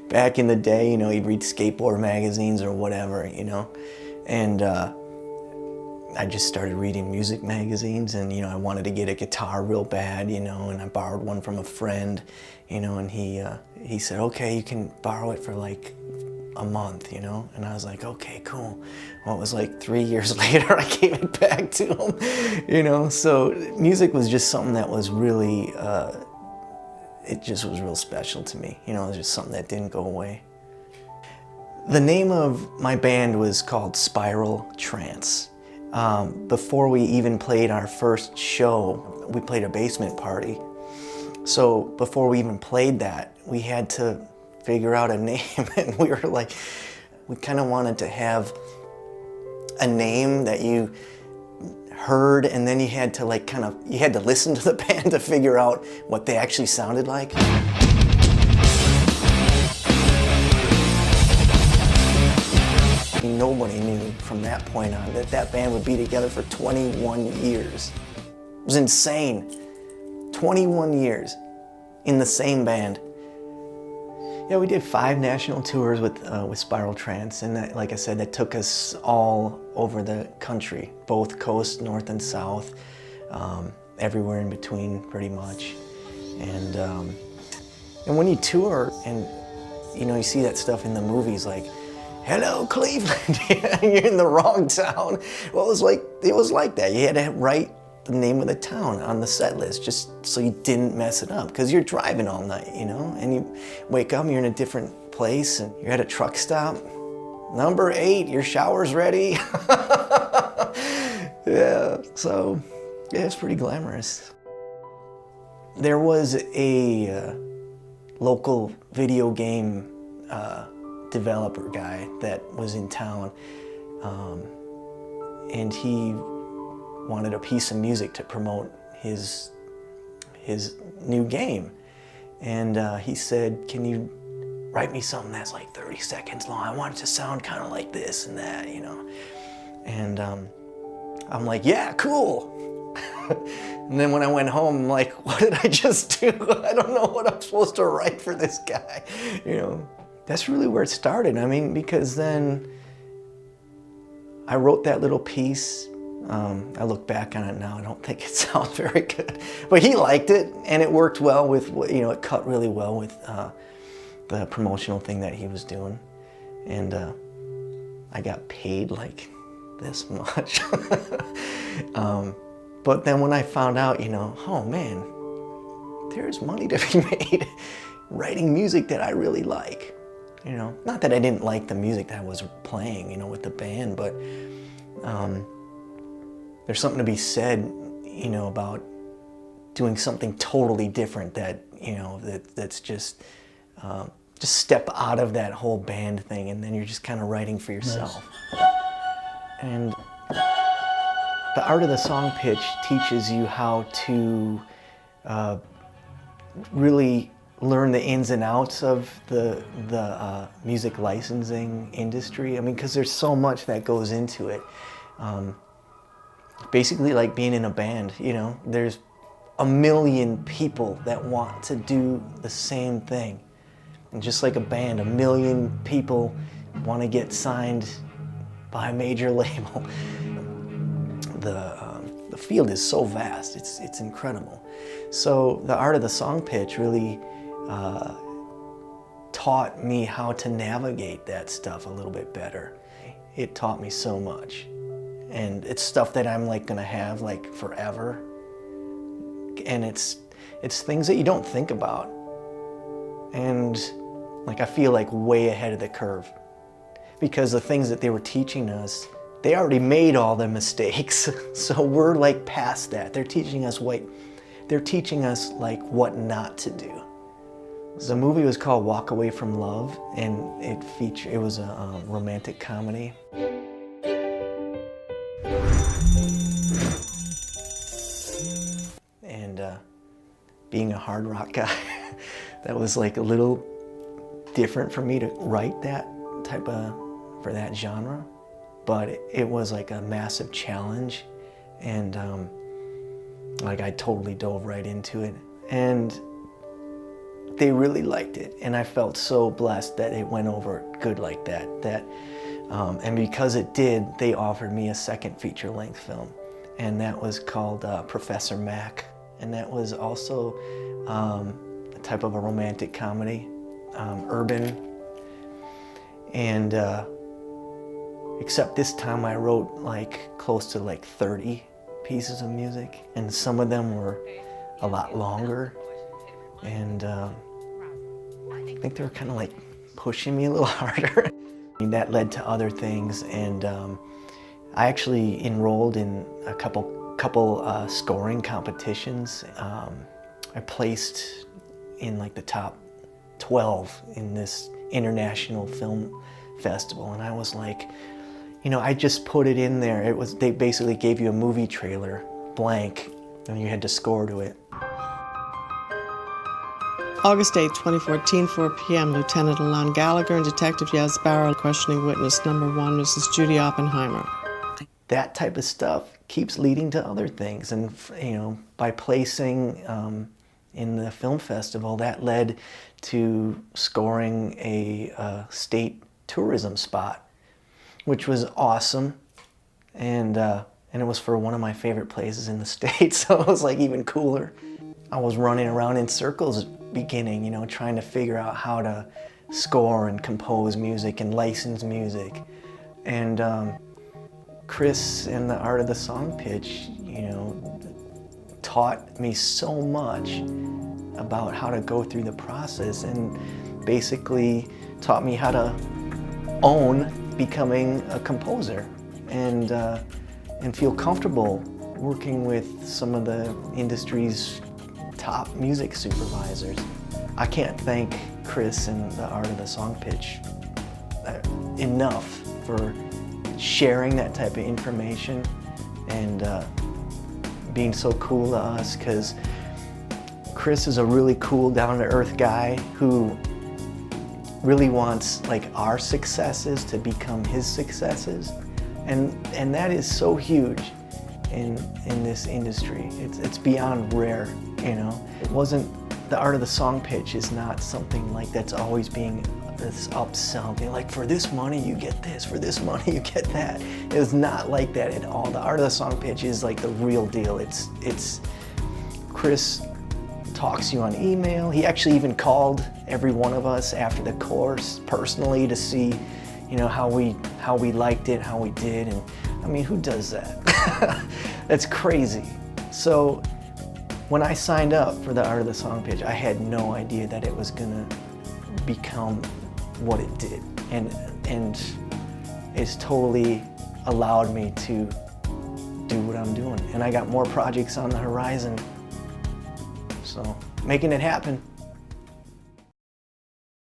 back in the day, you know, you'd read skateboard magazines or whatever, you know, and I just started reading music magazines, and, you know, I wanted to get a guitar real bad, you know, and I borrowed one from a friend, you know, and he said, okay, you can borrow it for like a month, you know, and I was like, okay, cool. Well, it was like 3 years later I gave it back to him, you know, so music was just something that was really, it just was real special to me, you know, it was just something that didn't go away. The name of my band was called Spiral Trance. Before we even played our first show, we played a basement party. So before we even played that, we had to figure out a name, and we were like, we kind of wanted to have a name that you heard, and then you had to like you had to listen to the band to figure out what they actually sounded like. Nobody knew from that point on that that band would be together for 21 years. It was insane. 21 years in the same band. Yeah, we did 5 national tours with Spiral Trance, and that, like I said, that took us all over the country, both coasts, north and south, everywhere in between, pretty much. And when you tour, and you know, you see that stuff in the movies, like, hello, Cleveland, you're in the wrong town. Well, it was like that. You had to write the name of the town on the set list just so you didn't mess it up, because you're driving all night, you know, and you wake up and you're in a different place and you're at a truck stop. Number 8, your shower's ready. Yeah, so yeah, it's pretty glamorous. There was a local video game developer guy that was in town, and he wanted a piece of music to promote his new game. And he said, can you write me something that's like 30 seconds long? I want it to sound kind of like this and that, you know. And I'm like, yeah, cool. And then when I went home, I'm like, what did I just do? I don't know what I'm supposed to write for this guy, you know. That's really where it started. I mean, because then I wrote that little piece. I look back on it now, I don't think it sounds very good. But he liked it, and it worked well with, you know, it cut really well with the promotional thing that he was doing. And I got paid like this much. But then when I found out, you know, oh man, there's money to be made writing music that I really like. You know, not that I didn't like the music that I was playing, you know, with the band, but there's something to be said, you know, about doing something totally different that, you know, that's just step out of that whole band thing, and then you're just kind of writing for yourself. Nice. And the art of the song pitch teaches you how to really learn the ins and outs of the music licensing industry. I mean, because there's so much that goes into it. Basically like being in a band, you know, there's a million people that want to do the same thing. And just like a band, a million people want to get signed by a major label. The field is so vast, it's incredible. So the art of the song pitch really taught me how to navigate that stuff a little bit better. It taught me so much. And it's stuff that I'm like gonna have like forever. And it's things that you don't think about. And like I feel like way ahead of the curve. Because the things that they were teaching us, they already made all the mistakes. So we're like past that. They're teaching us like what not to do. The movie was called Walk Away from Love, and it was a romantic comedy. And being a hard rock guy, that was like a little different for me to write that for that genre. But it was like a massive challenge, and like I totally dove right into it. And they really liked it, and I felt so blessed that it went over good like that. And because it did, they offered me a second feature-length film, and that was called Professor Mac, and that was also a type of a romantic comedy, urban, and except this time I wrote like close to like 30 pieces of music, and some of them were a lot longer, and I think they were kind of like pushing me a little harder. That led to other things, and I actually enrolled in a couple scoring competitions. I placed in like the top 12 in this international film festival, and I was like, you know, I just put it in there. They basically gave you a movie trailer, blank, and you had to score to it. August 8, 2014, 4 p.m., Lieutenant Alon Gallagher and Detective Yaz Barrow questioning witness number 1, Mrs. Judy Oppenheimer. That type of stuff keeps leading to other things, and you know, by placing in the film festival, that led to scoring a state tourism spot, which was awesome, and it was for one of my favorite places in the state, so it was like even cooler. I was running around in circles beginning, you know, trying to figure out how to score and compose music and license music. And Chris and the Art of the Song Pitch, you know, taught me so much about how to go through the process, and basically taught me how to own becoming a composer and feel comfortable working with some of the industry's top music supervisors. I can't thank Chris and the Art of the Song Pitch enough for sharing that type of information and being so cool to us, because Chris is a really cool, down-to-earth guy who really wants like our successes to become his successes, and that is so huge in this industry. It's beyond rare, you know. It wasn't, the Art of the Song Pitch is not something like that's always being this upsell. They're like, for this money you get this, for this money you get that. It was not like that at all. The Art of the Song Pitch is like the real deal. It's Chris talks to you on email. He actually even called every one of us after the course personally to see, you know, how we liked it, how we did, and I mean, who does that? That's crazy. So when I signed up for the Art of the Song Pitch, I had no idea that it was gonna become what it did, and it's totally allowed me to do what I'm doing, and I got more projects on the horizon, so making it happen.